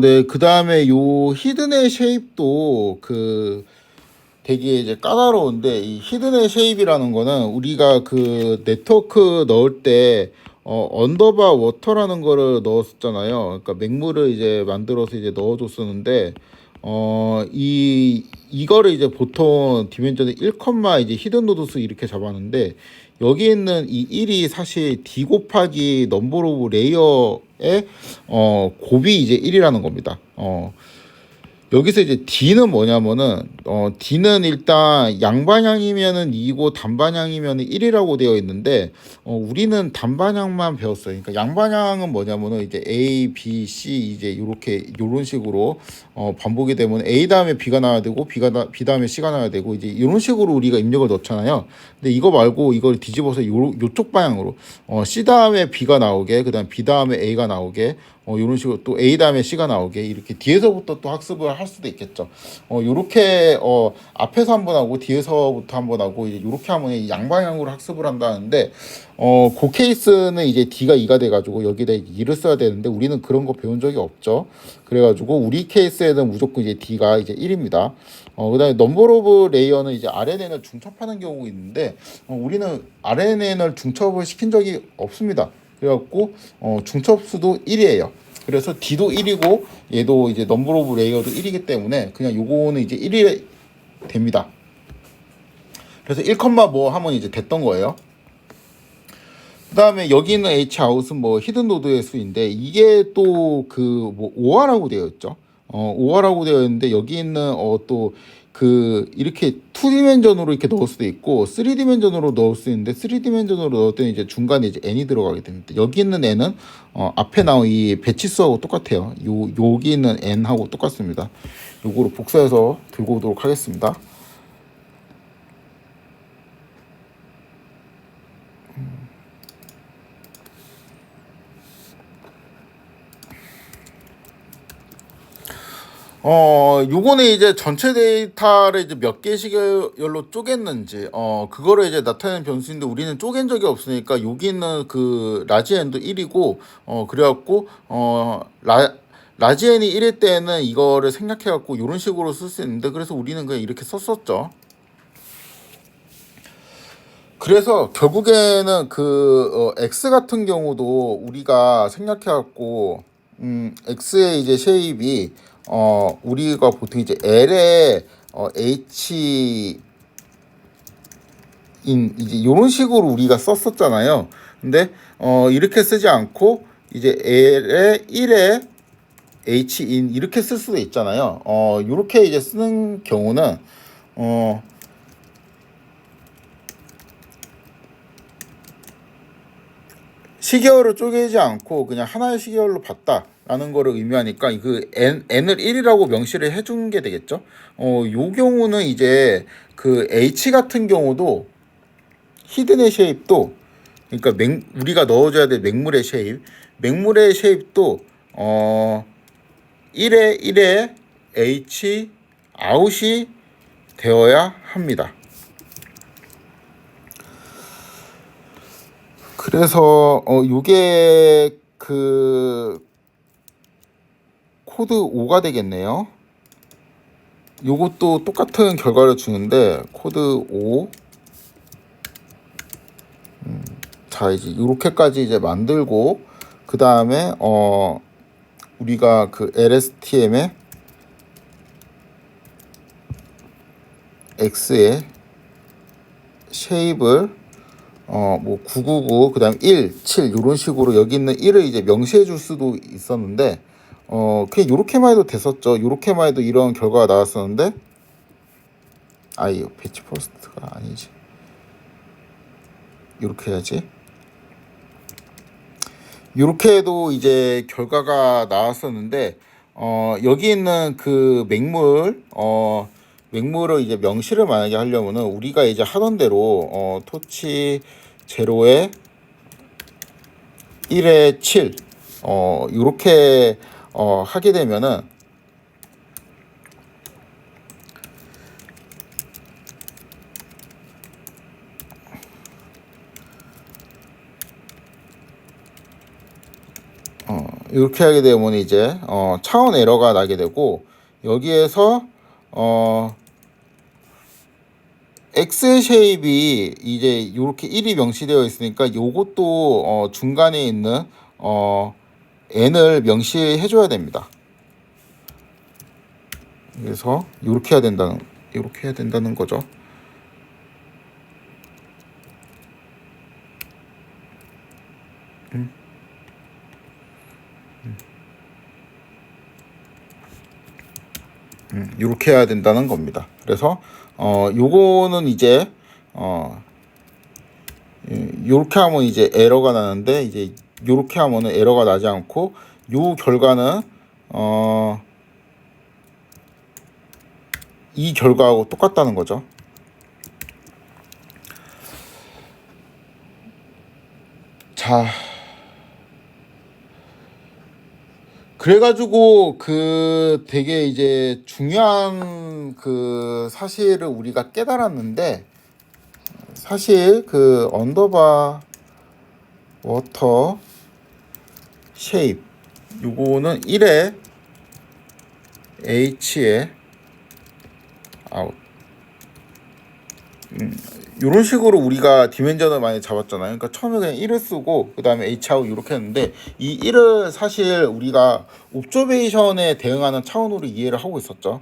네. 그다음에 요 히든의 쉐입도 되게 이제 까다로운데, 이 히든의 쉐입이라는 거는 우리가 그 네트워크 넣을 때 언더바 워터라는 거를 넣었었잖아요. 그러니까 맹물을 이제 만들어서 이제 넣어줬었는데, 이거를 이제 보통 디멘전에 1, 이제 히든 노드수 이렇게 잡았는데, 여기 있는 이 1이 사실 D 곱하기 넘버 오브 레이어의 곱이 이제 1이라는 겁니다. 여기서 이제 D는 뭐냐면은 D는 일단 양방향이면은 2고 단방향이면은 1이라고 되어 있는데, 우리는 단방향만 배웠어요. 그러니까 양방향은 뭐냐면은 이제 A, B, C 이제 요런 식으로 반복이 되면 A 다음에 B가 나와야 되고 B 다음에 C가 나와야 되고 이제 이런 식으로 우리가 입력을 넣잖아요. 근데 이거 말고 이걸 뒤집어서 요쪽 방향으로 C 다음에 B가 나오게, 그다음 B 다음에 A가 나오게, 이런 식으로 또 A 다음에 C가 나오게 이렇게 뒤에서부터 또 학습을 할 수도 있겠죠. 요렇게 앞에서 한번 하고 뒤에서부터 한번 하고 이제 요렇게 하면 양방향으로 학습을 한다는데, 그 케이스는 이제 D가 2가 돼가지고 여기다 2를 써야 되는데 우리는 그런 거 배운 적이 없죠. 그래가지고 우리 케이스에는 무조건 이제 D가 이제 1입니다. 그다음에 넘버 오브 레이어는 이제 RNN을 중첩하는 경우가 있는데, 우리는 RNN을 중첩을 시킨 적이 없습니다. 그래갖고 중첩수도 1이에요. 그래서 D도 1이고 얘도 이제 넘버 오브 레이어도 1이기 때문에 그냥 요거는 이제 1이 됩니다. 그래서 1, 뭐 하면 이제 됐던 거예요. 그 다음에 여기 있는 H 아웃은 뭐 히든 노드의 수인데, 이게 또 뭐 OR라고 되어 있죠. OR라고 되어 있는데, 여기 있는 또 이렇게 2디멘전으로 이렇게 넣을 수도 있고 3디멘전으로 넣을 수 있는데, 3디멘전으로 넣을 때는 이제 중간에 이제 n이 들어가게 됩니다. 여기 있는 n은 앞에 나온 이 배치수하고 똑같아요. 여기 있는 n하고 똑같습니다. 요거로 복사해서 들고 오도록 하겠습니다. 요거는 이제 전체 데이터를 이제 몇 개씩열로 쪼갰는지, 그거를 이제 나타내는 변수인데, 우리는 쪼갠 적이 없으니까 여기 있는 그 라지 n도 1이고, 그래갖고, 라지 n이 1일 때는 이거를 생략해갖고 이런 식으로 쓸 수 있는데, 그래서 우리는 그냥 이렇게 썼었죠. 그래서 결국에는 x 같은 경우도 우리가 생략해갖고, x의 이제 쉐입이 우리가 보통 이제 l의 h 인 이제 이런 식으로 우리가 썼었잖아요. 근데 이렇게 쓰지 않고 이제 l의 1에 h 인 이렇게 쓸 수도 있잖아요. 이렇게 이제 쓰는 경우는 시계열을 쪼개지 않고 그냥 하나의 시계열로 봤다라는 거를 의미하니까 n을 1이라고 명시를 해준 게 되겠죠. 요 경우는 이제 h 같은 경우도 히든의 쉐입도, 그러니까 우리가 넣어줘야 될 맹물의 쉐입도 1에 1에 h 아웃이 되어야 합니다. 그래서 요게 코드 5가 되겠네요. 요것도 똑같은 결과를 주는데 코드 5. 자, 이제 요렇게까지 이제 만들고, 그 다음에 우리가 LSTM에 X의 쉐입을 뭐 999, 그 다음 1, 7 요런 식으로 여기 있는 1을 이제 명시해 줄 수도 있었는데, 그냥 요렇게만 해도 됐었죠. 요렇게만 해도 이런 결과가 나왔었는데, 아이 배치 퍼스트가 아니지. 요렇게 해야지. 요렇게 해도 이제 결과가 나왔었는데, 여기 있는 맹물을 이제 명시를 만약에 하려면은 우리가 이제 하던 대로 토치 0에 1에 7 요렇게 하게 되면은 이렇게 하게 되면 이제 차원 에러가 나게 되고, 여기에서 X 쉐입이 이제 이렇게 1이 명시되어 있으니까 요것도 중간에 있는 n을 명시해 줘야 됩니다. 그래서 이렇게 해야 된다는 거죠. 이렇게 해야 된다는 겁니다. 그래서 요거는 이제 요렇게 하면 이제 에러가 나는데, 이제 요렇게 하면은 에러가 나지 않고, 요 결과는 이 결과하고 똑같다는 거죠. 자, 그래가지고 그 되게 이제 중요한 그 사실을 우리가 깨달았는데, 사실 그 언더바 워터 쉐입 요거는 1에 H에 아웃, 이런 식으로 우리가 디멘전을 많이 잡았잖아요. 그러니까 처음에 그냥 1을 쓰고 그 다음에 H아웃 이렇게 했는데, 이 1을 사실 우리가 옵저베이션에 대응하는 차원으로 이해를 하고 있었죠.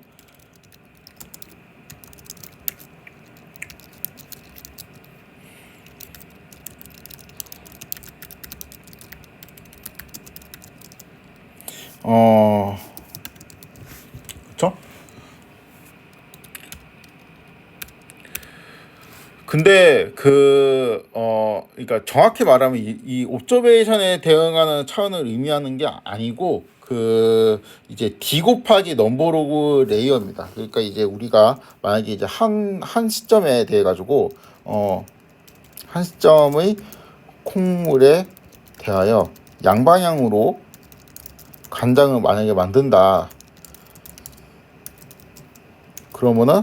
그쵸? 근데 그러니까 정확히 말하면 이 옵저베이션에 대응하는 차원을 의미하는 게 아니고, 그 이제 D 곱하기 넘버로그 레이어입니다. 그러니까 이제 우리가 만약에 이제 한 시점에 대해 가지고 한 시점의 콩물에 대하여 양방향으로 간장을 만약에 만든다. 그러면은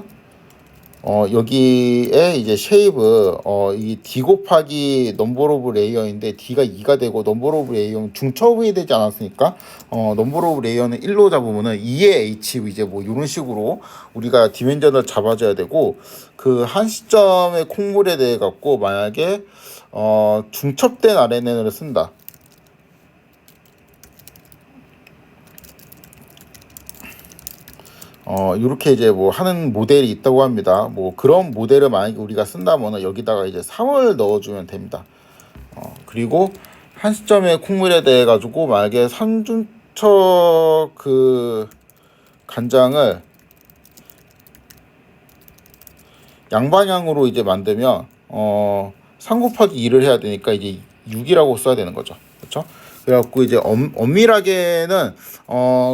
여기에 이제 쉐입을 이 D 곱하기 넘버 오브 레이어인데, D가 2가 되고 넘버 오브 레이어는 중첩이 되지 않았으니까 넘버 오브 레이어는 1로 잡으면은 2의 H 이제 뭐 이런 식으로 우리가 디멘전을 잡아줘야 되고, 그 한 시점의 콩물에 대해 갖고 만약에 중첩된 RNN을 쓴다. 이렇게 이제 뭐 하는 모델이 있다고 합니다. 뭐 그런 모델을 만약에 우리가 쓴다면 여기다가 이제 3을 넣어주면 됩니다. 그리고 한 시점의 콩물에 대해 가지고 만약에 산중처 그 간장을 양방향으로 이제 만들면 3 곱하기 2를 해야 되니까 이제 6이라고 써야 되는 거죠. 그렇죠? 그래갖고 이제 엄밀하게는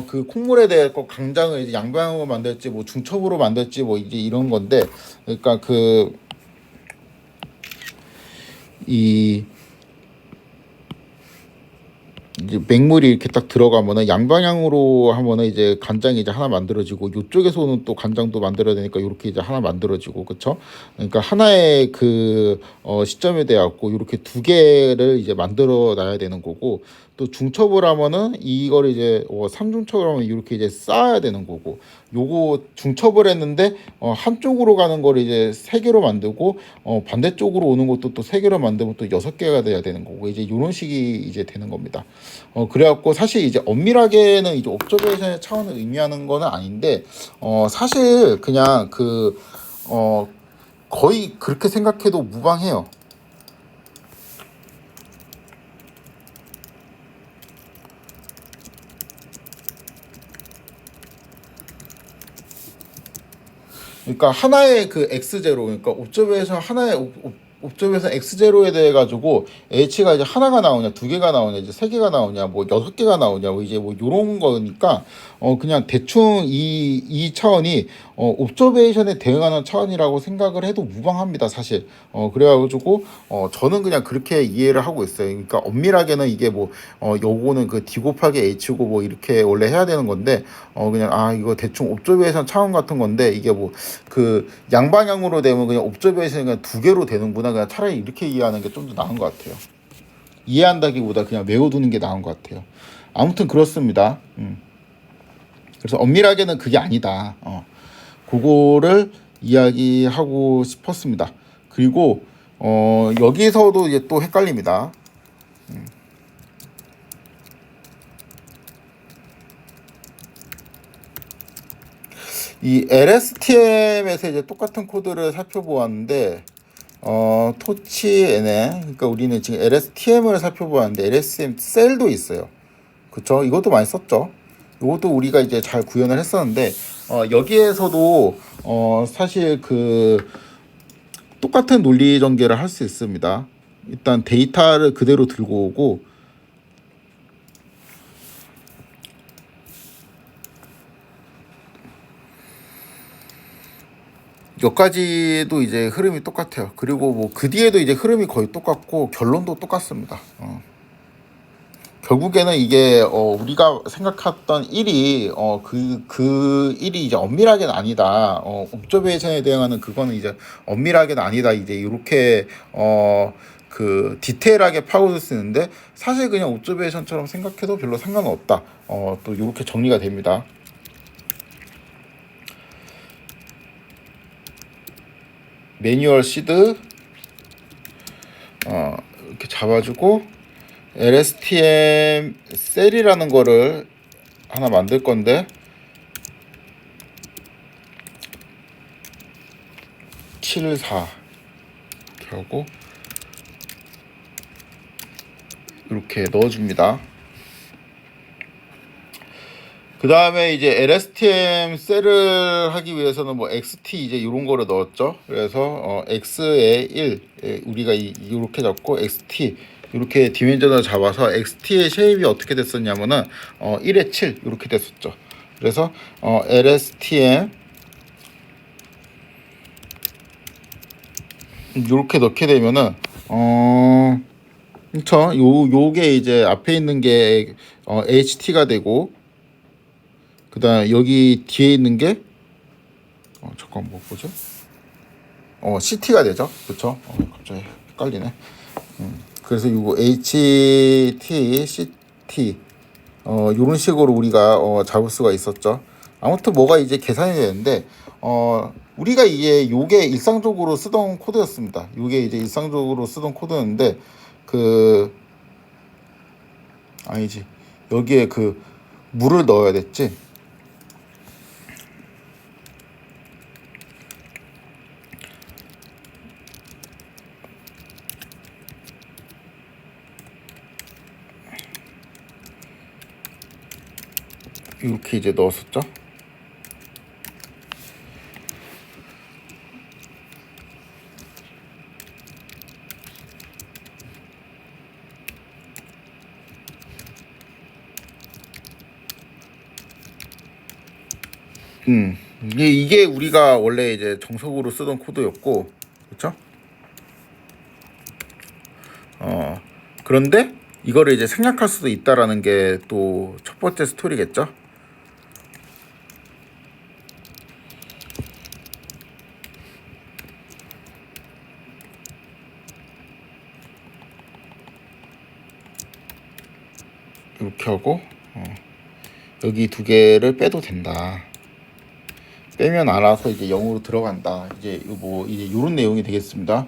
그 콩물에 대해 간장을 이제 양방향으로 만들지 뭐 중첩으로 만들지 뭐 이제 이런 건데, 그러니까 이 이제 맹물이 이렇게 딱 들어가면은 양방향으로 하면은 이제 간장이 이제 하나 만들어지고, 이쪽에서는 또 간장도 만들어야 되니까 이렇게 이제 하나 만들어지고, 그쵸? 그러니까 하나의 그 시점에 대해 갖고 이렇게 두 개를 이제 만들어 놔야 되는 거고, 또 중첩을 하면은 이걸 이제 삼중첩을 하면 이렇게 이제 쌓아야 되는 거고, 요거 중첩을 했는데 한쪽으로 가는 걸 이제 세 개로 만들고 반대쪽으로 오는 것도 또 세 개로 만들면 또 6개가 돼야 되는 거고, 이제 이런 식이 이제 되는 겁니다. 그래갖고 사실 이제 엄밀하게는 이제 옵저베이션의 차원을 의미하는 거는 아닌데, 사실 그냥 거의 그렇게 생각해도 무방해요. 그러니까 하나의 그 x0, 그러니까 옵저베이션 하나의 옵저베이션 x0에 대해 가지고 h가 이제 하나가 나오냐, 두 개가 나오냐, 이제 세 개가 나오냐, 뭐 6개가 나오냐, 뭐 이제 뭐 요런 거니까 그냥 대충 이 차원이 옵저베이션에 대응하는 차원이라고 생각을 해도 무방합니다, 사실. 그래가지고 저는 그냥 그렇게 이해를 하고 있어요. 그러니까 엄밀하게는 이게 뭐 요거는 그 D 곱하기 H고 뭐 이렇게 원래 해야 되는 건데, 그냥 이거 대충 옵저베이션 차원 같은 건데, 이게 뭐 그 양방향으로 되면 그냥 옵저베이션이 그냥 두 개로 되는구나, 그냥 차라리 이렇게 이해하는 게 좀 더 나은 것 같아요. 이해한다기보다 그냥 외워두는 게 나은 것 같아요. 아무튼 그렇습니다. 그래서 엄밀하게는 그게 아니다. 그거를 이야기하고 싶었습니다. 그리고 여기서도 이제 또 헷갈립니다. 이 LSTM에서 이제 똑같은 코드를 살펴보았는데 토치N에, 그러니까 우리는 지금 LSTM을 살펴보았는데 LSTM 셀도 있어요. 그쵸? 이것도 많이 썼죠. 이것도 우리가 이제 잘 구현을 했었는데 여기에서도 사실 그 똑같은 논리 전개를 할 수 있습니다. 일단 데이터를 그대로 들고 오고 여기까지도 이제 흐름이 똑같아요. 그리고 뭐 그 뒤에도 이제 흐름이 거의 똑같고 결론도 똑같습니다. 결국에는 이게 우리가 생각했던 1이 그 1이 이제 엄밀하게는 아니다. 옵저베이션에 대응하는 그거는 이제 엄밀하게는 아니다. 이제 이렇게 그 디테일하게 파고들 수 있는데 사실 그냥 옵저베이션처럼 생각해도 별로 상관은 없다. 또 이렇게 정리가 됩니다. 매뉴얼 시드 이렇게 잡아주고 LSTM 셀이라는 거를 하나 만들 건데 74 이렇게 하고 이렇게 넣어줍니다. 그 다음에 이제 LSTM 셀을 하기 위해서는 뭐 XT 이제 이런 거를 넣었죠. 그래서 X에 1 우리가 이렇게 잡고 XT 이렇게 디멘전을 잡아서 XT의 쉐입이 어떻게 됐었냐면은 1에 7 이렇게 됐었죠. 그래서 LSTM 이렇게 넣게 되면은 그쵸? 요게 이제 앞에 있는 게 HT가 되고 그다음 여기 뒤에 있는 게 잠깐 뭐 보죠? CT가 되죠. 그쵸? 갑자기 헷갈리네. 그래서 이거 HT, CT 이런 식으로 우리가 잡을 수가 있었죠. 아무튼 뭐가 이제 계산이 되는데 우리가 이게 요게 일상적으로 쓰던 코드였습니다. 요게 이제 일상적으로 쓰던 코드였는데 그 아니지 여기에 그 물을 넣어야 됐지. 이렇게 이제 넣었었죠. 이게 우리가 원래 이제 정석으로 쓰던 코드였고, 그렇죠? 그런데 이거를 이제 생략할 수도 있다라는 게 또 첫 번째 스토리겠죠. 이렇게 하고 여기 두 개를 빼도 된다. 빼면 알아서 이제 0으로 들어간다. 이제 뭐 이제 이런 내용이 되겠습니다.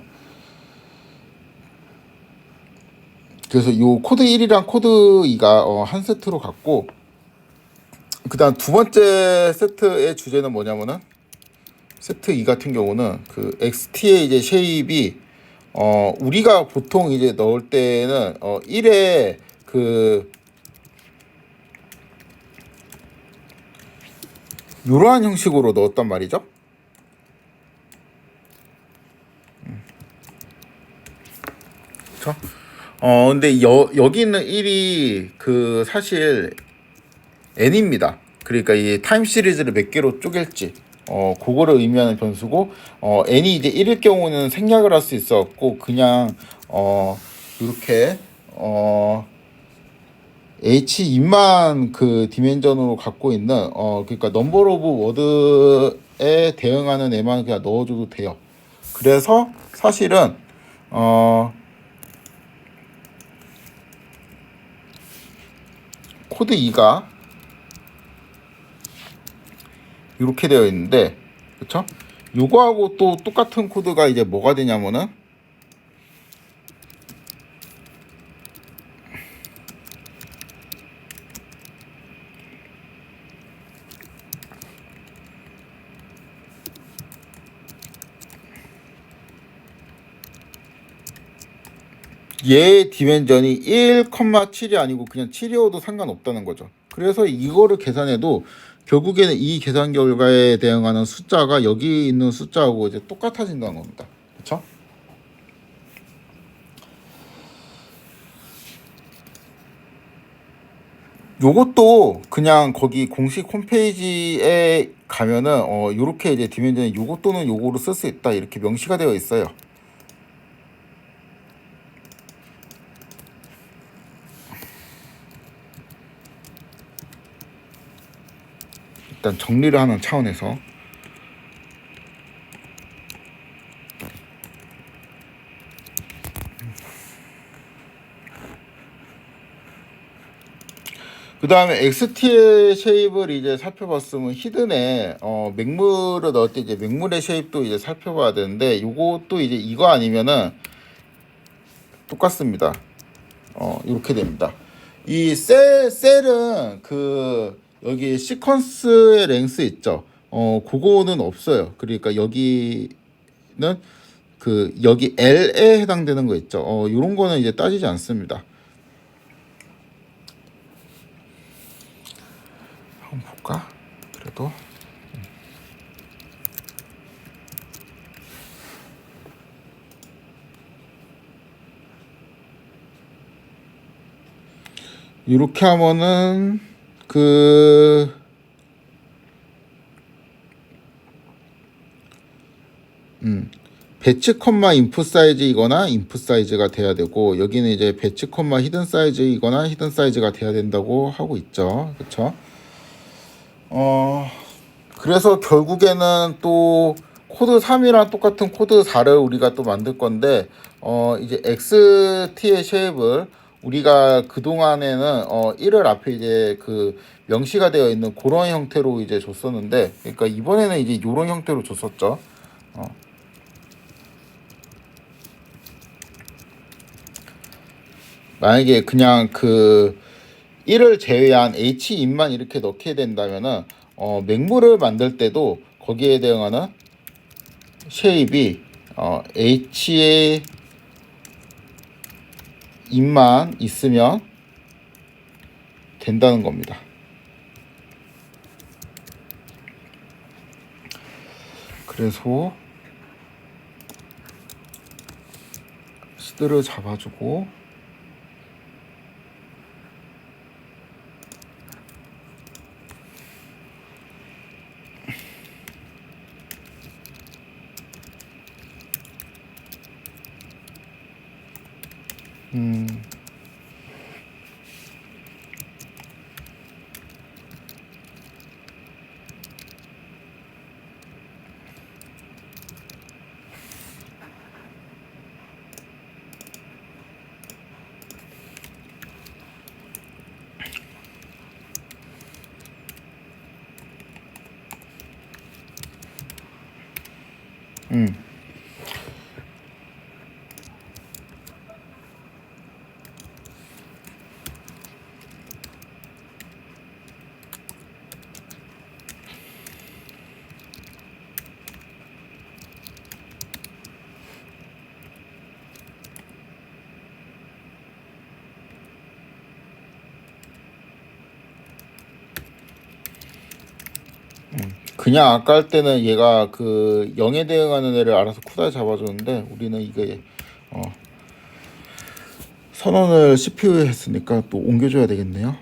그래서 요 코드 1이랑 코드 2가 한 세트로 갔고, 그다음 두 번째 세트의 주제는 뭐냐면은 세트 2 같은 경우는 그 XT의 이제 쉐입이 우리가 보통 이제 넣을 때는 1에 그 이러한 형식으로 넣었단 말이죠. 그렇죠? 근데 여기 있는 1이 그 사실 n입니다. 그러니까 이 타임 시리즈를 몇 개로 쪼갤지 그거를 의미하는 변수고 n이 이제 1일 경우는 생략을 할 수 있었고 그냥 이렇게 h2만 그 디멘전으로 갖고 있는 그러니까 넘버 오브 워드에 대응하는 애만 그냥 넣어줘도 돼요. 그래서 사실은 코드 2가 이렇게 되어 있는데, 그쵸? 요거하고 또 똑같은 코드가 이제 뭐가 되냐면은 얘 디멘전이 1,7이 아니고 그냥 7이어도 상관없다는 거죠. 그래서 이거를 계산해도 결국에는 이 계산 결과에 대응하는 숫자가 여기 있는 숫자하고 이제 똑같아진다는 겁니다. 그렇죠? 요것도 그냥 거기 공식 홈페이지에 가면은 요렇게 이제 디멘전이 요것 또는 요거로 쓸 수 있다 이렇게 명시가 되어 있어요. 일단 정리를 하는 차원에서 그 다음에 XT의 쉐입을 이제 살펴봤으면 히든에 맹물을 넣을 때 이제 맹물의 쉐입도 이제 살펴봐야 되는데 요것도 이제 이거 아니면은 똑같습니다. 이렇게 됩니다. 이 셀은 그 여기 시퀀스의 랭스 있죠. 그거는 없어요. 그러니까 여기는 그 여기 L에 해당되는 거 있죠. 요런 거는 이제 따지지 않습니다. 한번 볼까? 그래도 이렇게 하면은 그 배치 컴마 인풋 사이즈이거나 인풋 사이즈가 돼야 되고 여기는 이제 배치 컴마 히든 사이즈이거나 히든 사이즈가 돼야 된다고 하고 있죠. 그렇죠? 그래서 결국에는 또 코드 3이랑 똑같은 코드 4를 우리가 또 만들 건데 이제 XT의 쉐입을 우리가 그동안에는 1을 앞에 이제 그 명시가 되어 있는 그런 형태로 이제 줬었는데 그러니까 이번에는 이제 이런 형태로 줬었죠. 만약에 그냥 그 1을 제외한 H인만 이렇게 넣게 된다면은 맹물을 만들 때도 거기에 대응하는 쉐입이 H의 인만 있으면 된다는 겁니다. 그래서 시드를 잡아주고 음. 그냥 아까 할 때는 얘가 그 0에 대응하는 애를 알아서 쿠다에 잡아주는데 우리는 이게 선언을 CPU에 했으니까 또 옮겨줘야 되겠네요.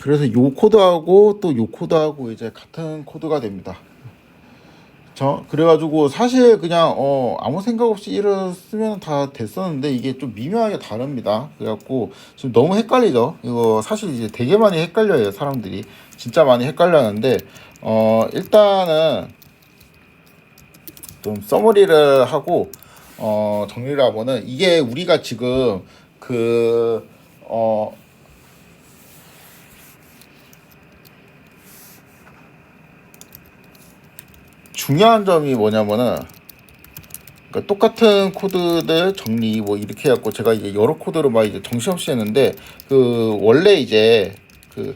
그래서 요 코드하고 또 요 코드하고 이제 같은 코드가 됩니다. 그래가지고 사실 그냥 아무 생각 없이 일을 쓰면 다 됐었는데 이게 좀 미묘하게 다릅니다. 그래갖고 지금 너무 헷갈리죠. 이거 사실 이제 되게 많이 헷갈려요. 사람들이 진짜 많이 헷갈려하는데 일단은 좀 서머리를 하고 정리를 하면은 이게 우리가 지금 그 중요한 점이 뭐냐면은, 그러니까 똑같은 코드들 정리 뭐 이렇게 해갖고 제가 이제 여러 코드를 막 이제 정신없이 했는데, 그 원래 이제 그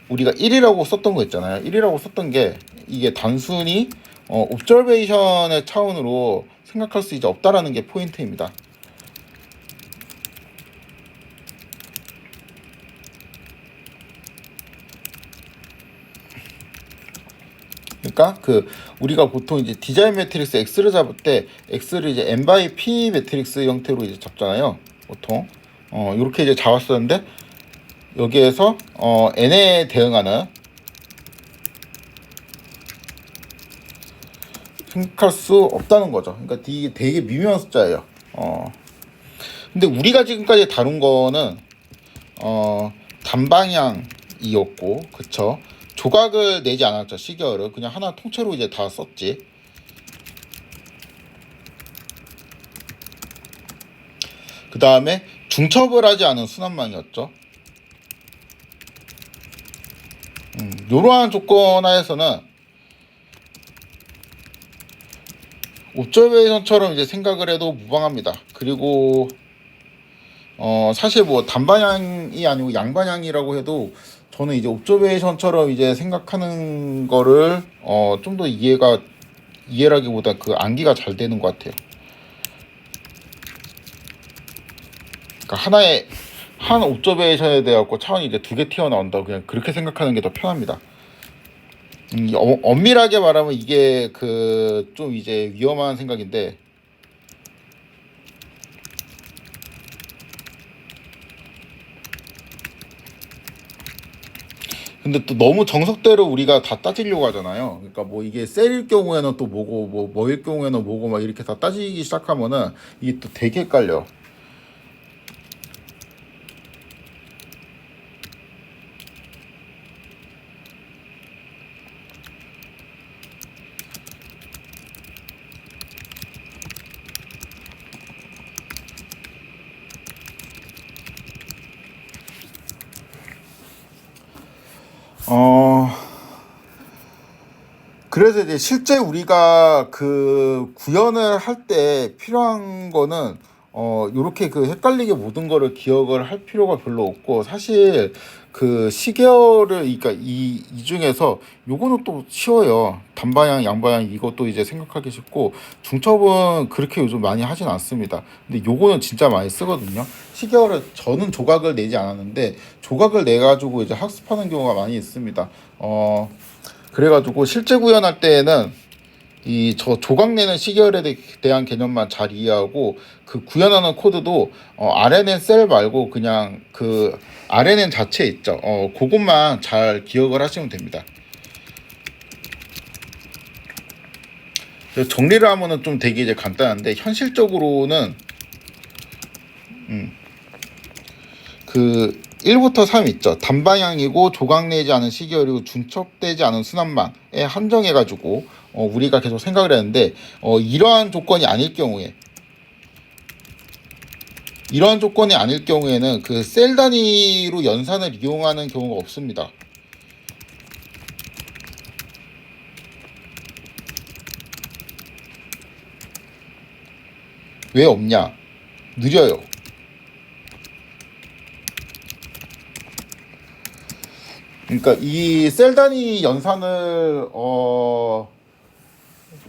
우리가 1이라고 썼던 거 있잖아요. 1이라고 썼던 게 이게 단순히 옵저베이션의 차원으로 생각할 수 이제 없다라는 게 포인트입니다. 그러니까 그 우리가 보통 이제 디자인 매트릭스 X를 잡을 때 X를 이제 n by p 매트릭스 형태로 이제 잡잖아요. 보통 이렇게 이제 잡았었는데, 여기에서 n에 대응하는, 생각할 수 없다는 거죠. 그러니까 이게 되게 미묘한 숫자예요. 근데 우리가 지금까지 다룬 거는 단방향이었고, 그쵸? 조각을 내지 않았죠. 시계열을 그냥 하나 통째로 이제 다 썼지. 그 다음에 중첩을 하지 않은 순환망이었죠. 이러한 조건 하에서는 옵저베이션처럼 이제 생각을 해도 무방합니다. 그리고 사실 뭐 단방향이 아니고 양방향이라고 해도 저는 이제 옵저베이션처럼 이제 생각하는 거를 좀 더 이해라기보다 그 암기가 잘 되는 것 같아요. 그러니까 한 옵저베이션에 대해 갖고 차원이 이제 두 개 튀어나온다, 그냥 그렇게 생각하는 게 더 편합니다. 엄밀하게 말하면 이게 그 좀 이제 위험한 생각인데, 근데 또 너무 정석대로 우리가 다 따지려고 하잖아요. 그러니까 뭐 이게 셀일 경우에는 또 뭐고 뭐일 경우에는 뭐고 막 이렇게 다 따지기 시작하면은 이게 또 되게 헷갈려. 어 그래서 이제 실제 우리가 그 구현을 할 때 필요한 거는 요렇게 그 헷갈리게 모든 거를 기억을 할 필요가 별로 없고, 사실 그 시계열을, 그러니까 이 중에서 요거는 또 쉬워요. 단방향 양방향 이것도 이제 생각하기 쉽고, 중첩은 그렇게 요즘 많이 하진 않습니다. 근데 요거는 진짜 많이 쓰거든요. 시계열을 저는 조각을 내지 않았는데 조각을 내 가지고 이제 학습하는 경우가 많이 있습니다. 그래가지고 실제 구현할 때에는 이 조각 내는 시계열에 대한 개념만 잘 이해하고, 그 구현하는 코드도 RNN 셀 말고 그냥 그 RNN 자체 있죠. 그것만 잘 기억을 하시면 됩니다. 정리를 하면은 좀 되게 이제 간단한데, 현실적으로는 그 1부터 3 있죠. 단방향이고 조각 내지 않은 시계열이고 중첩되지 않은 순환망에 한정해가지고 우리가 계속 생각을 했는데, 이러한 조건이 아닐 경우에는 그 셀 단위로 연산을 이용하는 경우가 없습니다. 왜 없냐? 느려요. 그러니까 이 셀 단위 연산을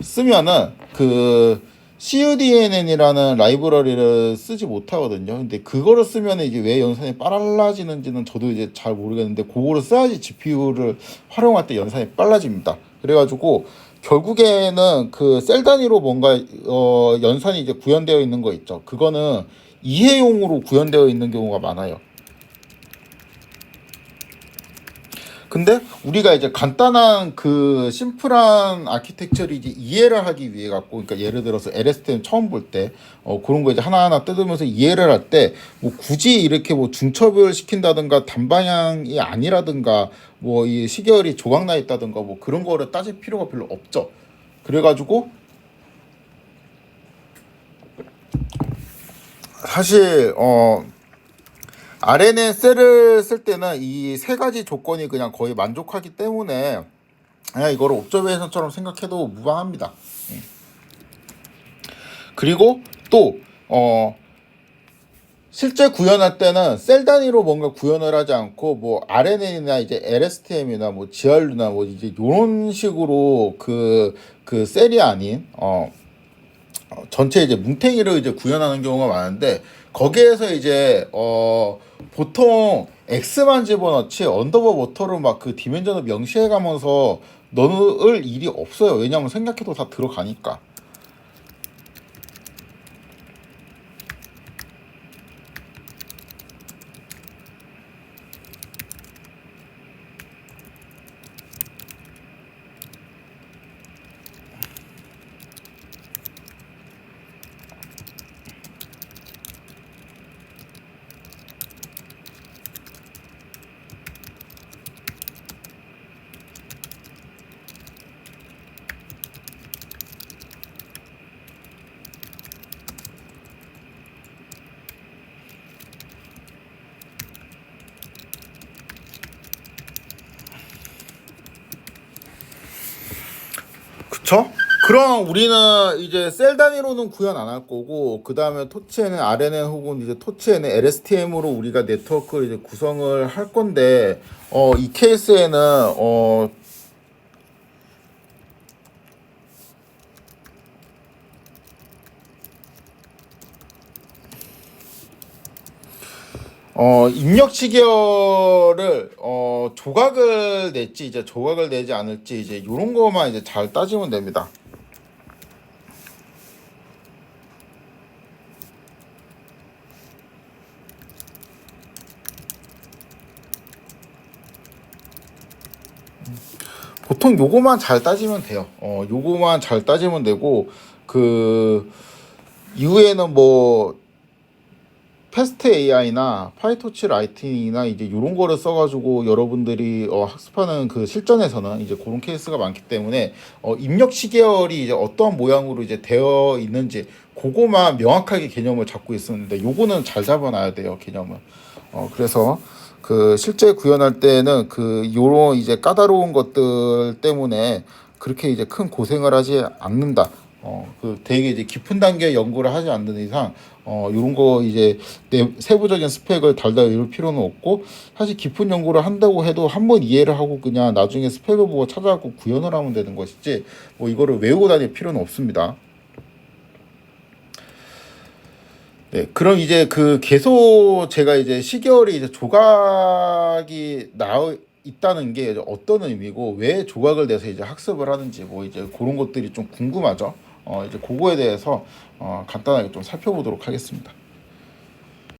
쓰면은 그 CUDNN이라는 라이브러리를 쓰지 못하거든요. 근데 그거를 쓰면 이게 왜 연산이 빨라지는지는 저도 이제 잘 모르겠는데, 그거를 써야지 GPU를 활용할 때 연산이 빨라집니다. 그래가지고 결국에는 그 셀 단위로 뭔가 연산이 이제 구현되어 있는 거 있죠. 그거는 이해용으로 구현되어 있는 경우가 많아요. 근데 우리가 이제 간단한 그 심플한 아키텍처를 이제 이해를 하기 위해 갖고, 그러니까 예를 들어서 LSTM 처음 볼 때 그런 거 이제 하나하나 뜯으면서 이해를 할 때 뭐 굳이 이렇게 뭐 중첩을 시킨다든가 단방향이 아니라든가 뭐 이 시계열이 조각 나 있다든가 뭐 그런 거를 따질 필요가 별로 없죠. 그래가지고 사실 RNN 셀을 쓸 때는 이 세 가지 조건이 그냥 거의 만족하기 때문에 그냥 이거를 옵저베이션처럼 생각해도 무방합니다. 그리고 또 실제 구현할 때는 셀 단위로 뭔가 구현을 하지 않고 뭐 RNN이나 이제 LSTM이나 뭐 GRU나 뭐 이제 요런 식으로 그 셀이 아닌 전체 이제 뭉탱이를 이제 구현하는 경우가 많은데, 거기에서 이제 보통 X만 집어넣지 언더버 모터로 막 그 디멘전을 명시해 가면서 넣을 일이 없어요. 왜냐면 생각해도 다 들어가니까. 그쵸? 그럼 우리는 이제 셀 단위로는 구현 안 할 거고, 그 다음에 토치에는 RNN 혹은 이제 토치에는 LSTM으로 우리가 네트워크를 이제 구성을 할 건데, 이 케이스에는 입력 시계열을 조각을 낼지 이제 조각을 내지 않을지 이제 요런 거만 이제 잘 따지면 됩니다. 보통 요거만 잘 따지면 돼요. 요거만 잘 따지면 되고, 그 이후에는 뭐 패스트 AI나 파이토치 라이팅이나 이제 이런 거를 써가지고 여러분들이 학습하는 그 실전에서는 이제 그런 케이스가 많기 때문에 입력 시계열이 이제 어떠한 모양으로 이제 되어 있는지 그거만 명확하게 개념을 잡고 있었는데, 요거는 잘 잡아놔야 돼요, 개념을. 그래서 그 실제 구현할 때는 그 요런 이제 까다로운 것들 때문에 그렇게 이제 큰 고생을 하지 않는다. 그 되게 이제 깊은 단계 연구를 하지 않는 이상 요런 거 이제 세부적인 스펙을 달달 외울 필요는 없고, 사실 깊은 연구를 한다고 해도 한번 이해를 하고 그냥 나중에 스펙을 보고 찾아갖고 구현을 하면 되는 것이지, 뭐 이거를 외우고 다닐 필요는 없습니다. 네, 그럼 이제 그 계속 제가 이제 시계열이 이제 조각이 나와 있다는 게 이제 어떤 의미고 왜 조각을 내서 이제 학습을 하는지 뭐 이제 그런 것들이 좀 궁금하죠. 이제 그거에 대해서 간단하게 좀 살펴보도록 하겠습니다.